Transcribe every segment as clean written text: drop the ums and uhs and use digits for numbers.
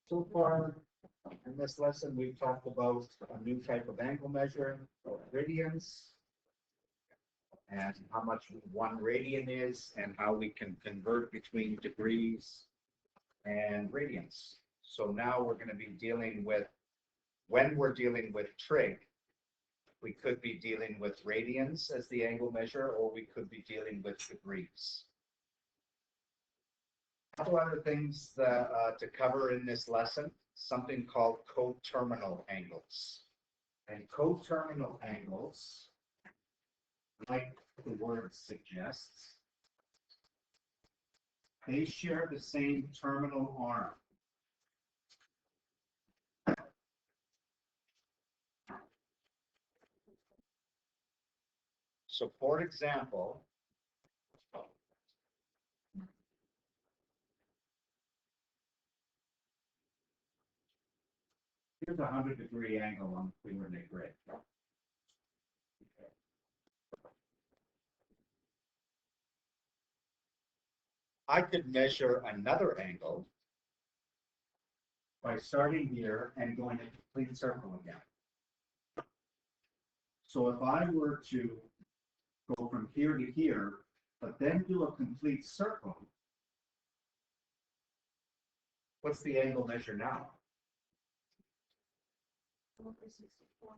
So far in this lesson, we've talked about a new type of angle measure, radians, and how much 1 radian is, and how we can convert between degrees and radians. So now we're going to be dealing with, when we're dealing with trig, we could be dealing with radians as the angle measure, or we could be dealing with degrees. A couple other things that, to cover in this lesson, something called coterminal angles. And coterminal angles, like the word suggests, they share the same terminal arm. So for example, here's a 100-degree angle on the coordinate grid. I could measure another angle by starting here and going a complete circle again. So if I were to go from here to here, but then do a complete circle, what's the angle measure now?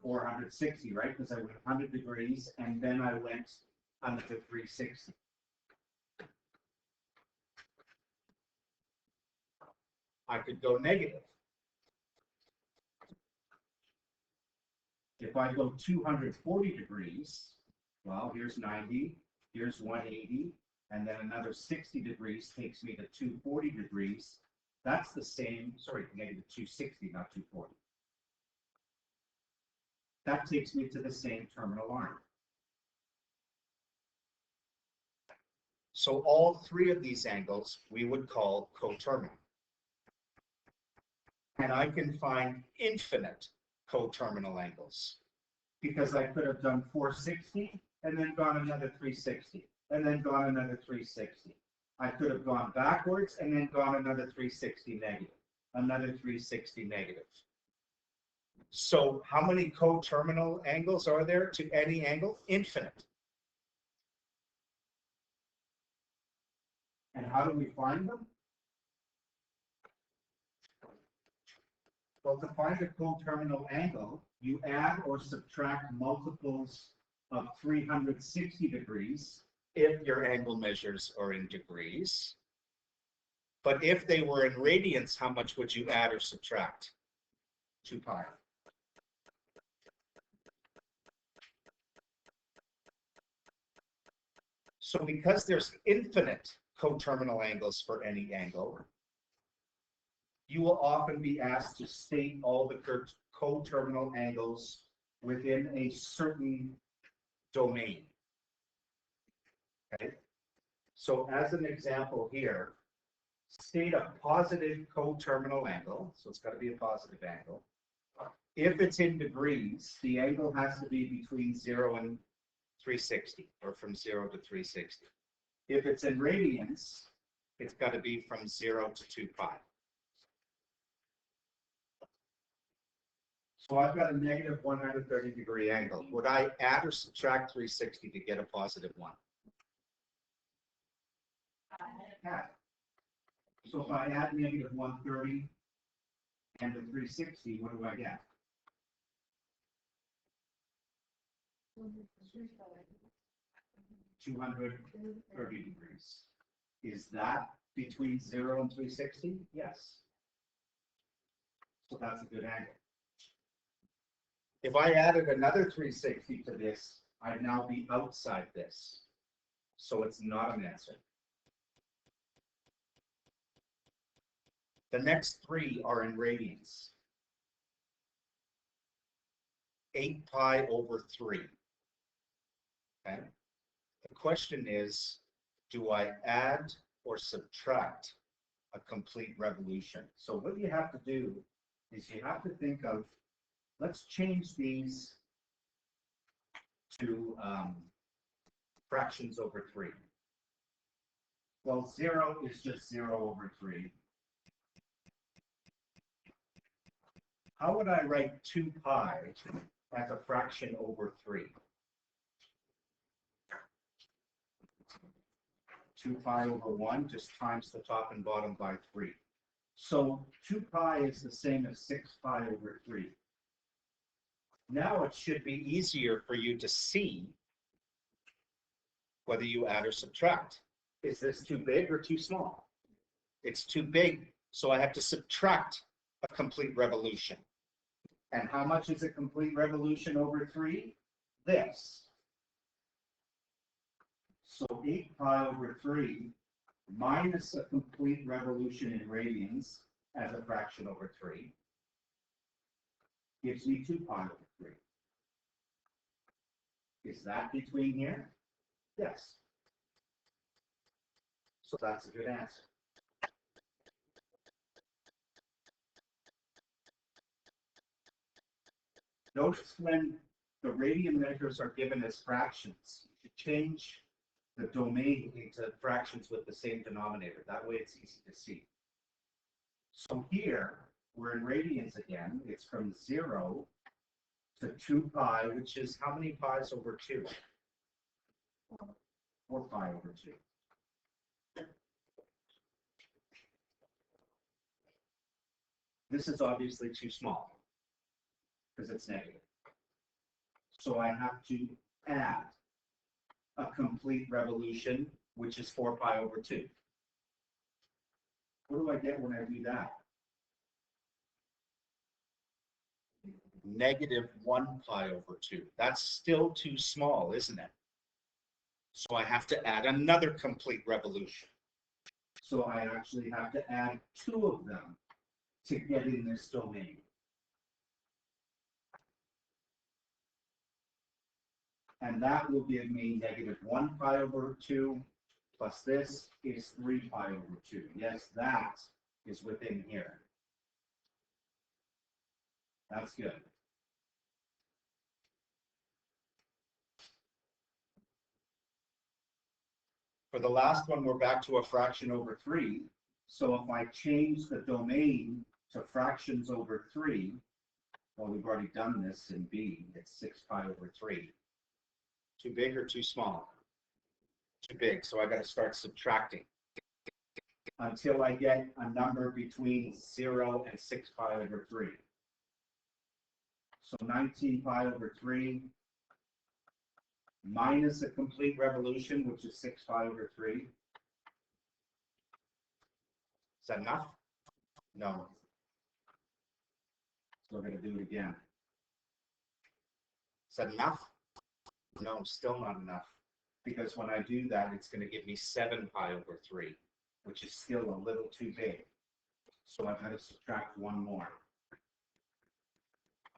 460, right? Because I went 100 degrees and then I went under the 360. I could go negative. If I go 240 degrees, well, here's 90, here's 180, and then another 60 degrees takes me to 240 degrees. That's the same, sorry, negative 260, not 240. That takes me to the same terminal arm. So all three of these angles we would call coterminal. And I can find infinite coterminal angles, because I could have done 460 and then gone another 360 and then gone another 360. I could have gone backwards and then gone another 360 negative, another 360 negative. So how many coterminal angles are there to any angle? Infinite. And how do we find them? Well, to find a coterminal angle, you add or subtract multiples of 360 degrees if your angle measures are in degrees. But if they were in radians, how much would you add or subtract? 2 pi. So because there's infinite coterminal angles for any angle, you will often be asked to state all the coterminal angles within a certain domain. Okay? So as an example here, state a positive coterminal angle, so it's got to be a positive angle. If it's in degrees, the angle has to be between 0 and 360, or from 0 to 360. If it's in radians, it's got to be from 0 to 2 pi. So I've got a negative 130-degree angle. Would I add or subtract 360 to get a positive 1? Add. So if I add negative 130 and the 360, what do I get? 230 degrees. Is that between 0 and 360? Yes. So that's a good angle. If I added another 360 to this, I'd now be outside this. So it's not an answer. The next three are in radians. 8 pi over 3. Okay. The question is, do I add or subtract a complete revolution? So what you have to do is you have to think of, let's change these to fractions over 3. Well, 0 is just 0 over 3. how would I write 2 pi as a fraction over 3? 2 pi over 1 just times the top and bottom by 3. So 2 pi is the same as 6 pi over 3. Now it should be easier for you to see whether you add or subtract. Is this too big or too small? It's too big, so I have to subtract a complete revolution. And how much is a complete revolution over 3? This. So 8 pi over 3 minus a complete revolution in radians as a fraction over 3 gives me 2 pi over 3. Is that between here? Yes. So that's a good answer. Notice when the radian measures are given as fractions, you change the domain into fractions with the same denominator. That way it's easy to see. So here, we're in radians again. It's from 0 to 2 pi, which is how many pi's over 2? 4 pi over 2. This is obviously too small because it's negative. So I have to add a complete revolution, which is 4 pi over 2. What do I get when I do that? Negative 1 pi over 2. That's still too small, isn't it? So I have to add another complete revolution. So I actually have to add 2 of them to get in this domain. And that will give me negative 1 pi over 2 plus this is 3 pi over 2. Yes, that is within here. That's good. For the last one, we're back to a fraction over 3. So if I change the domain to fractions over 3, well, we've already done this in B. It's 6 pi over 3. Too big or too small? Too big, so I got to start subtracting until I get a number between 0 and 6 pi over 3. So 19 pi over 3 minus a complete revolution, which is 6 pi over 3. Is that enough? No. So we're going to do it again. Is that enough? No, still not enough. Because when I do that, it's going to give me 7 pi over 3, which is still a little too big. So I've got to subtract one more.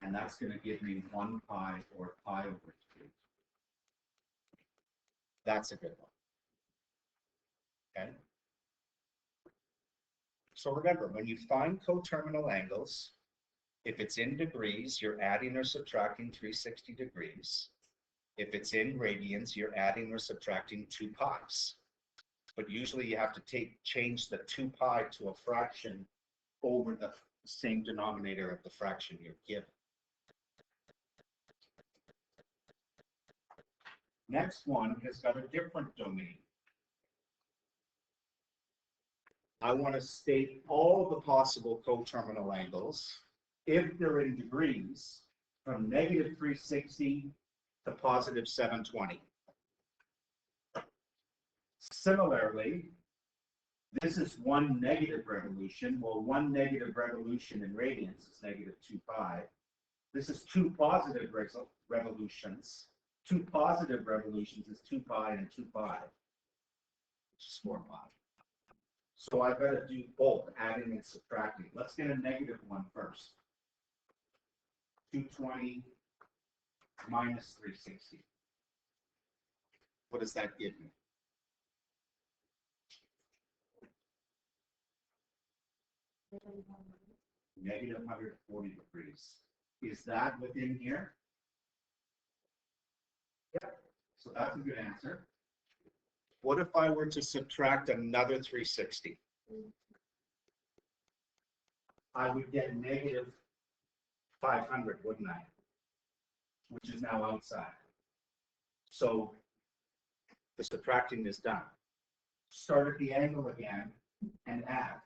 And that's going to give me 1 pi or pi over 3. That's a good one. Okay. So remember, when you find coterminal angles, if it's in degrees, you're adding or subtracting 360 degrees. If it's in radians, you're adding or subtracting 2 pi's. But usually you have to change the 2 pi to a fraction over the same denominator of the fraction you're given. Next one has got a different domain. I want to state all the possible coterminal angles if they're in degrees from negative 360 to positive 720. Similarly, this is one negative revolution. Well, one negative revolution in radians is negative 2 pi. This is two positive revolutions. Two positive revolutions is 2 pi and 2 pi, which is 4 pi. So I've got to do both, adding and subtracting. Let's get a negative one first. 220 minus 360. What does that give me? Negative 140 degrees. Is that within here? Yep. So that's a good answer. What if I were to subtract another 360? I would get negative 500, wouldn't I? Which is now outside. So the subtracting is done. Start at the angle again and add.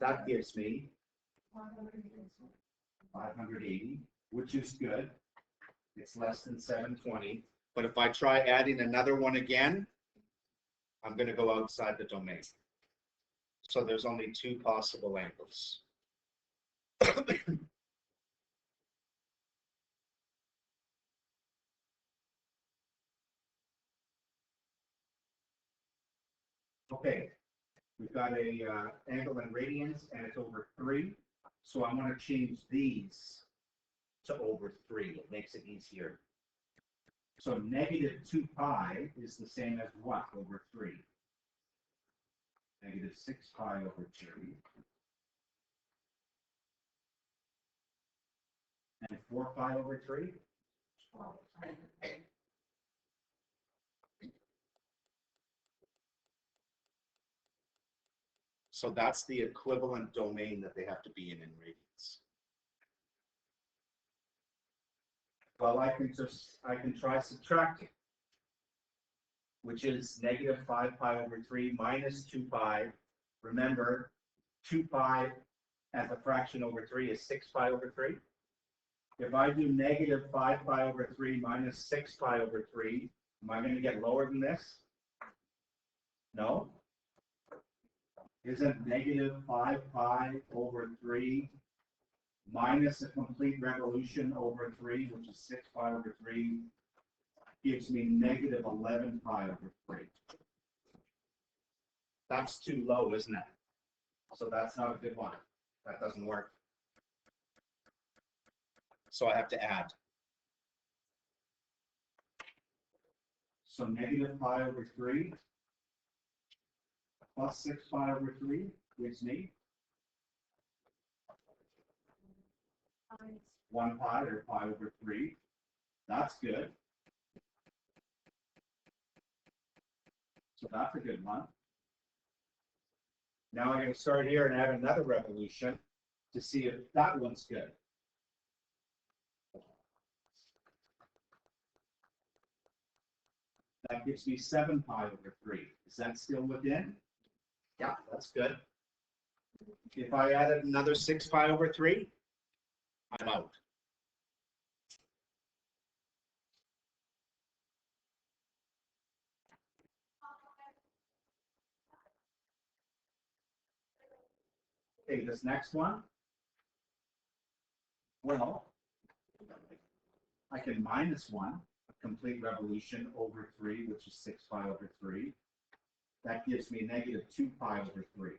That gives me 580, which is good. It's less than 720. But if I try adding another one again, I'm going to go outside the domain. So there's only two possible angles. Okay, we've got a angle in radians and it's over 3. So I want to change these to over 3. It makes it easier. So negative 2 pi is the same as what over 3? Negative 6 pi over 3. And 4 pi over 3? So that's the equivalent domain that they have to be in radians. Well, I can try subtracting, which is negative 5 pi over 3 minus 2 pi. Remember, 2 pi as a fraction over 3 is 6 pi over 3. If I do negative 5 pi over 3 minus 6 pi over 3, am I going to get lower than this? No. Isn't negative 5 pi over 3 minus a complete revolution over 3, which is 6 pi over 3, gives me negative 11 pi over 3. That's too low, isn't it? So that's not a good one. That doesn't work. So I have to add. So negative pi over 3 plus 6 pi over 3 gives me 1 pi or pi over 3. That's good. So that's a good one. Now I'm going to start here and add another revolution to see if that one's good. That gives me 7 pi over 3. Is that still within? Yeah, that's good. If I added another 6 pi over 3, I'm out. Okay, this next one. Well, I can minus 1, a complete revolution over 3, which is 6 pi over 3. That gives me negative 2 pi over 3. Is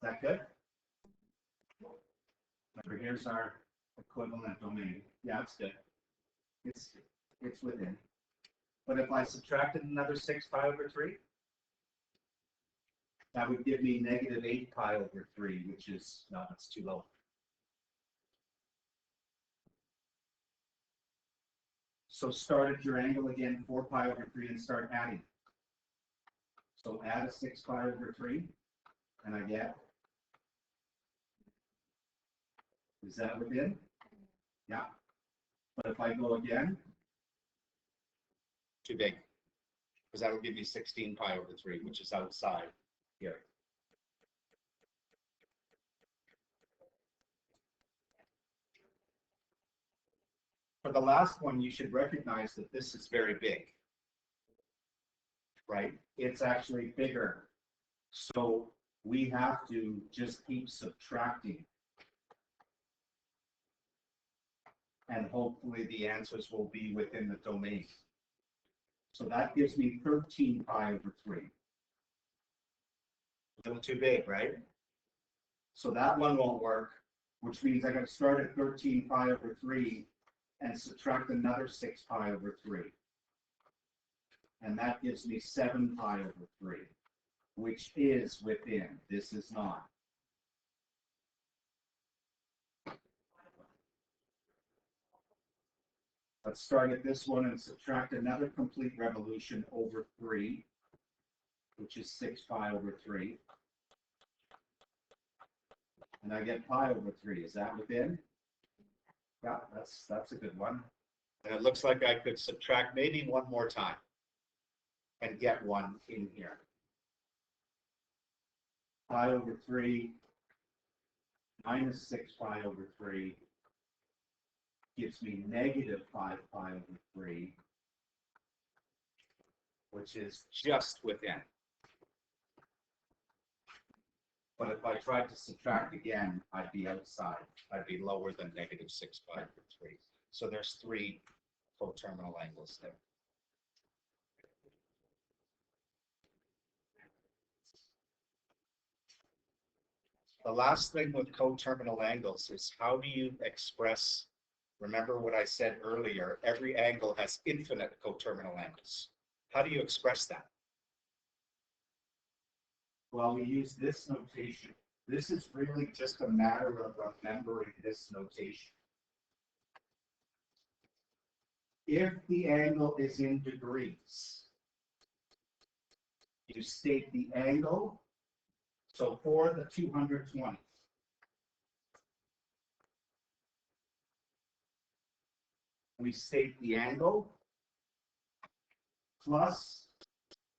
that good? Remember, here's our equivalent domain. Yeah, it's good. It's within. But if I subtracted another 6 pi over 3, that would give me negative 8 pi over 3, which is, no, that's too low. So start at your angle again, 4 pi over 3, and start adding. So add a 6 pi over 3, and I get, is that within? Yeah. But if I go again, too big, because that will give me 16 pi over 3, which is outside here. For the last one, you should recognize that this is very big, right? It's actually bigger. So we have to just keep subtracting. And hopefully the answers will be within the domain. So that gives me 13 pi over 3. A little too big, right? So that one won't work, which means I got to start at 13 pi over 3 and subtract another 6 pi over 3. And that gives me 7 pi over 3, which is within. This is not. Let's start at this one and subtract another complete revolution over 3. which is 6 pi over 3. And I get pi over 3. Is that within? Yeah, that's a good one. And it looks like I could subtract maybe one more time and get one in here. Pi over 3 minus 6 pi over 3 gives me negative 5 pi over 3, which is just within. But if I tried to subtract again, I'd be outside. I'd be lower than negative 6 pi over 3. So there's 3 coterminal angles there. The last thing with coterminal angles is how do you express, remember what I said earlier, every angle has infinite coterminal angles. How do you express that? Well, we use this notation. This is really just a matter of remembering this notation. If the angle is in degrees, you state the angle. So for the 220, we state the angle plus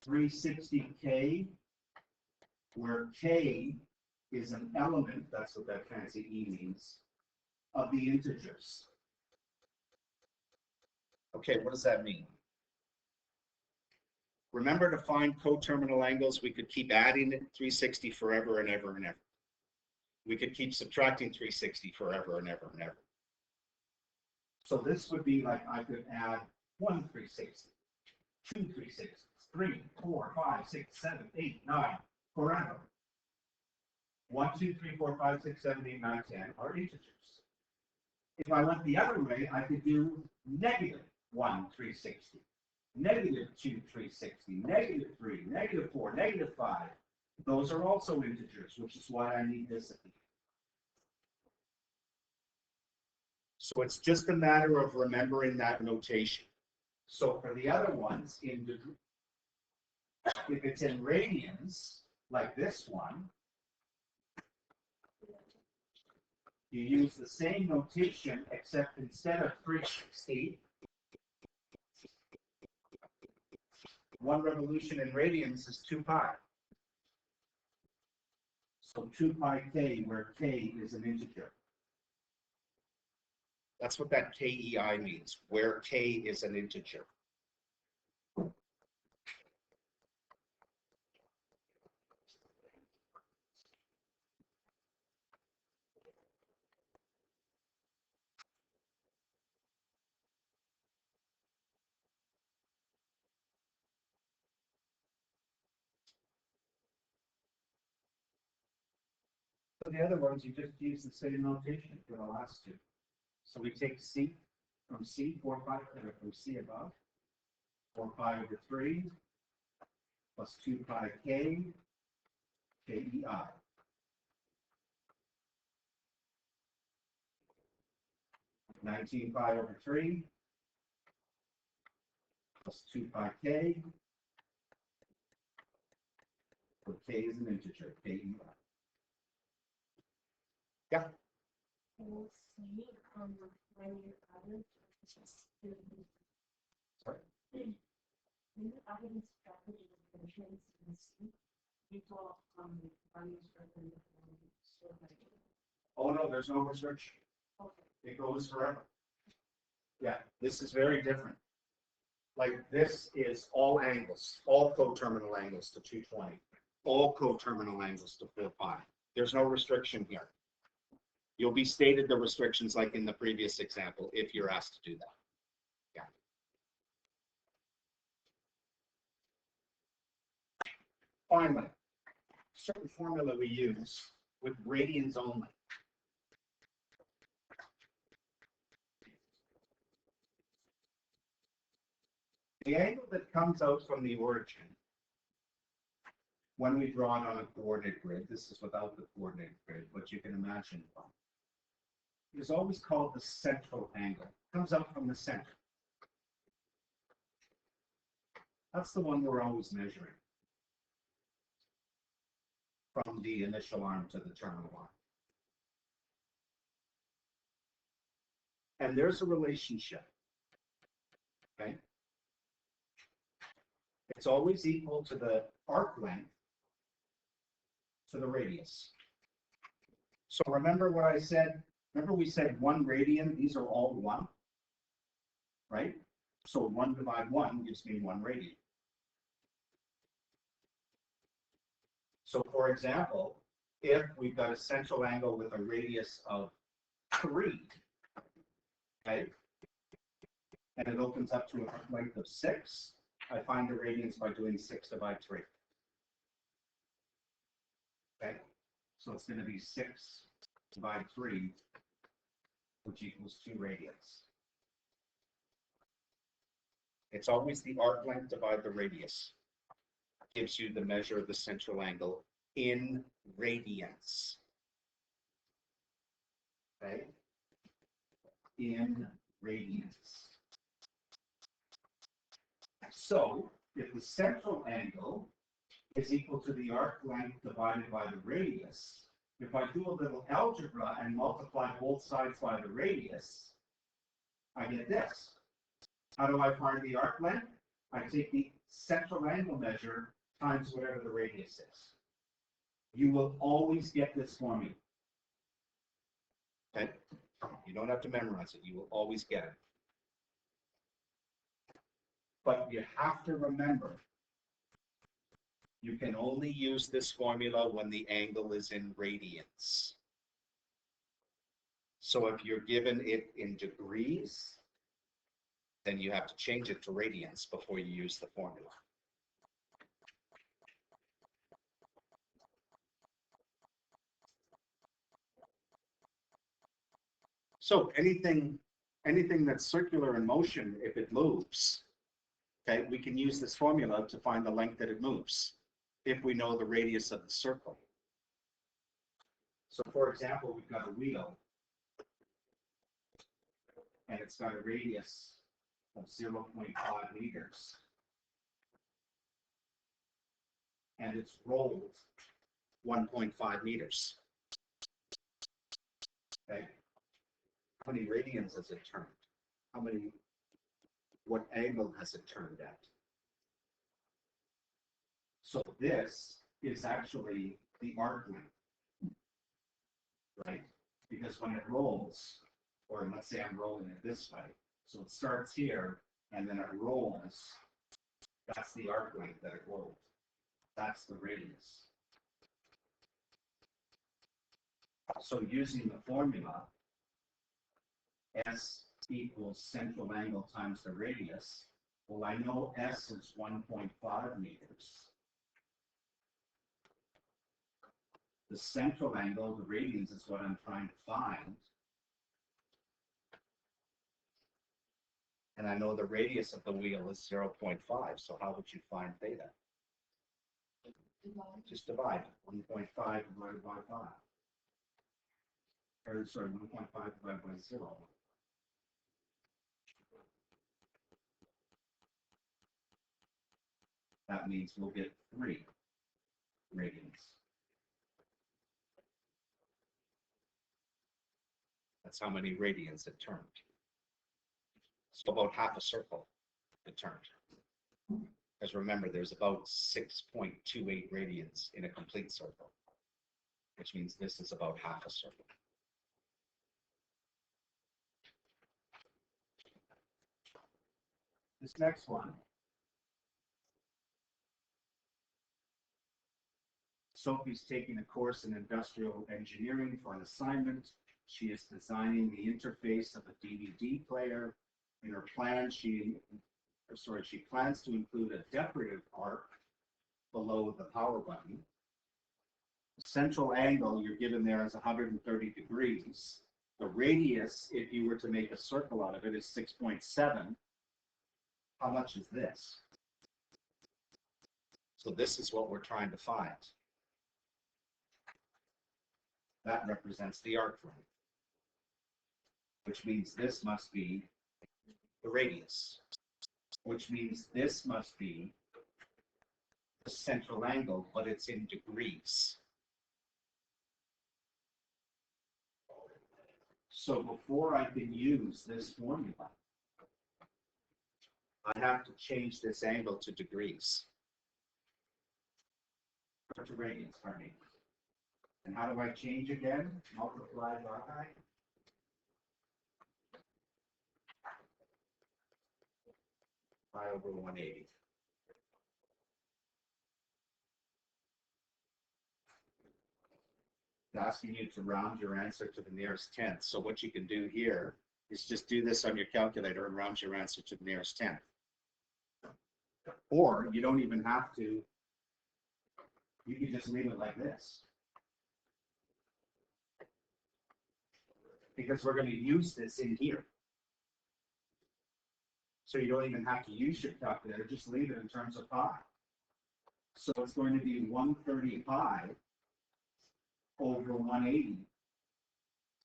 360K, where K is an element, that's what that fancy E means, of the integers. Okay, what does that mean? Remember, to find coterminal angles, we could keep adding 360 forever and ever and ever. We could keep subtracting 360 forever and ever and ever. So this would be like I could add 1 360, 2 360, 3, 4, 5, 6, 7, 8, 9, forever. 1, 2, 3, 4, 5, 6, 7, 8, 9, 10 are integers. If I went the other way, I could do negative 1 360. Negative 2, 360, negative 3, negative 4, negative 5. Those are also integers, which is why I need this at the end. So it's just a matter of remembering that notation. So for the other ones, if it's in radians, like this one, you use the same notation, except instead of 360, 1 revolution in radians is 2 pi. So 2 pi k, where k is an integer. That's what that KEI means, where k is an integer. So the other ones, you just use the same notation for the last two. So we take C from C, 4 pi, from C above, 4 pi over 3, plus 2 pi k, KEI. Nineteen pi over 3, plus 2 pi k, where k is an integer, KEI. Yeah. We'll see when you added Sorry. when you added strategy mentions in C, people values within Oh no, there's no restriction. okay. It goes forever. Yeah, this is very different. Like this is all angles, all coterminal angles to 220, all coterminal angles to 4 pi. There's no restriction here. You'll be stated the restrictions like in the previous example if you're asked to do that. Yeah. Finally, certain formula we use with radians only. The angle that comes out from the origin, when we draw it on a coordinate grid, this is without the coordinate grid, but you can imagine one, is always called the central angle. It comes out from the center. That's the one we're always measuring. from the initial arm to the terminal arm. And there's a relationship, okay? It's always equal to the arc length to the radius. So remember what I said? Remember we said 1 radian, these are all 1, right? So 1 divided 1 gives me 1 radian. So for example, if we've got a central angle with a radius of 3, okay, and it opens up to a length of 6, I find the radians by doing 6 divided 3. Okay, so it's going to be 6 divided 3, which equals 2 radians. It's always the arc length divided the radius. Gives you the measure of the central angle in radians. Okay? In radians. So, if the central angle is equal to the arc length divided by the radius, if I do a little algebra and multiply both sides by the radius, I get this. How do I find the arc length? I take the central angle measure times whatever the radius is. You will always get this formula. Okay? You don't have to memorize it. You will always get it. But you have to remember, you can only use this formula when the angle is in radians. So if you're given it in degrees, then you have to change it to radians before you use the formula. So anything that's circular in motion, if it moves, okay, we can use this formula to find the length that it moves, if we know the radius of the circle. So for example, we've got a wheel, and it's got a radius of 0.5 meters. And it's rolled 1.5 meters. Okay. How many radians has it turned? What angle has it turned at? So this is actually the arc length, right? Because when it rolls, or let's say I'm rolling it this way, so it starts here and then it rolls, that's the arc length that it rolled. That's the radius. So using the formula, S equals central angle times the radius. Well, I know S is 1.5 meters. The central angle, the radians, is what I'm trying to find. And I know the radius of the wheel is 0.5, so how would you find theta? Just divide 1.5 divided by 5. Or sorry, 1.5 divided by 0. That means we'll get 3 radians. That's how many radians it turned. So about half a circle it turned. Because remember, there's about 6.28 radians in a complete circle, which means this is about half a circle. This next one. Sophie's taking a course in industrial engineering for an assignment. She is designing the interface of a DVD player. In her plan, she plans to include a decorative arc below the power button. The central angle you're given there is 130 degrees. The radius, if you were to make a circle out of it, is 6.7. How much is this? So this is what we're trying to find. That represents the arc length, which means this must be the radius, which means this must be the central angle, but it's in degrees. So before I can use this formula, I have to change this angle to degrees. Or to radians, pardon me. And how do I change again? Multiply by pi over 180. It's asking you to round your answer to the nearest tenth. So what you can do here is just do this on your calculator and round your answer to the nearest tenth. Or you don't even have to. You can just leave it like this. Because we're going to use this in here. So you don't even have to use your calculator, just leave it in terms of pi. So it's going to be 135 over 180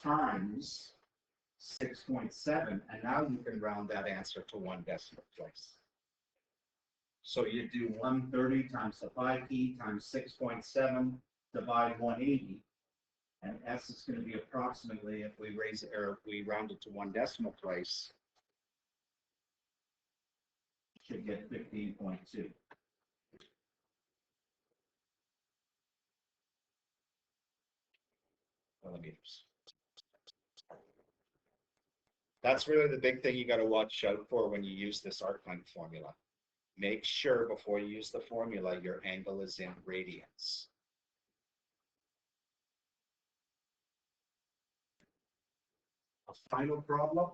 times 6.7, and now you can round that answer to one decimal place. So you do 130 times the 5p times 6.7 divide 180, and S is going to be approximately, if we raise it or if we round it to one decimal place, should get 15.2. millimeters. That's really the big thing you got to watch out for when you use this arc length formula. Make sure before you use the formula, your angle is in radians. A final problem.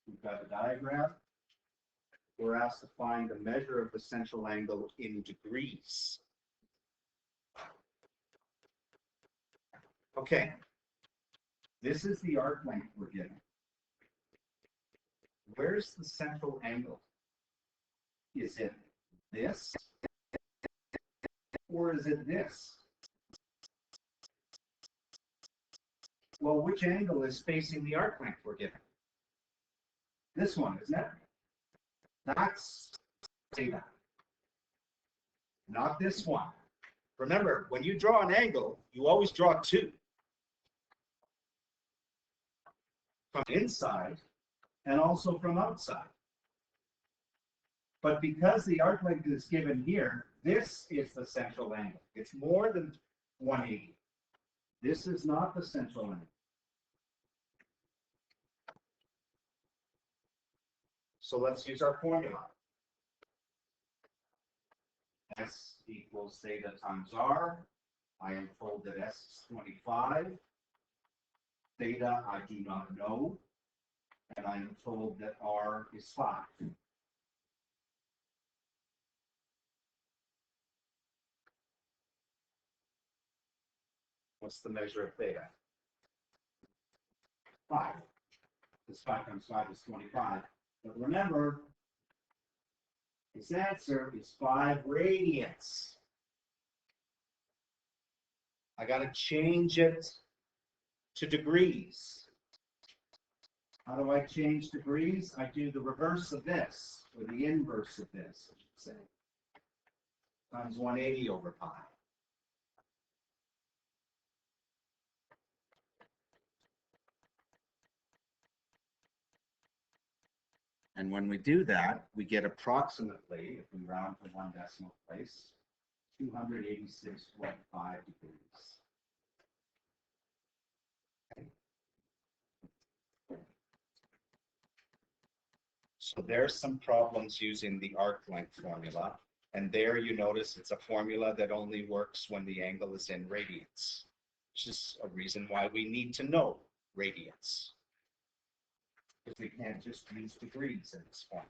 We've got a diagram. We're asked to find the measure of the central angle in degrees. Okay, this is the arc length we're given. Where's the central angle? Is it this? Or is it this? Well, which angle is facing the arc length we're given? This one, isn't it? That's theta. Not this one. Remember, when you draw an angle, you always draw two. From inside and also from outside. But because the arc length is given here, this is the central angle. It's more than 180. This is not the central angle. So let's use our formula. S equals theta times R. I am told that S is 25. Theta I do not know. And I am told that R is 5. What's the measure of theta? 5. This 5 times 5 is 25. But remember, this answer is 5 radians. I got to change it to degrees. How do I change degrees? I do the reverse of this, or the inverse of this, I should say, times 180 over pi. And when we do that, we get approximately, if we round to one decimal place, 286.5 degrees. So there's some problems using the arc length formula. And there you notice it's a formula that only works when the angle is in radians, which is a reason why we need to know radians. Because we can't just use degrees at this point.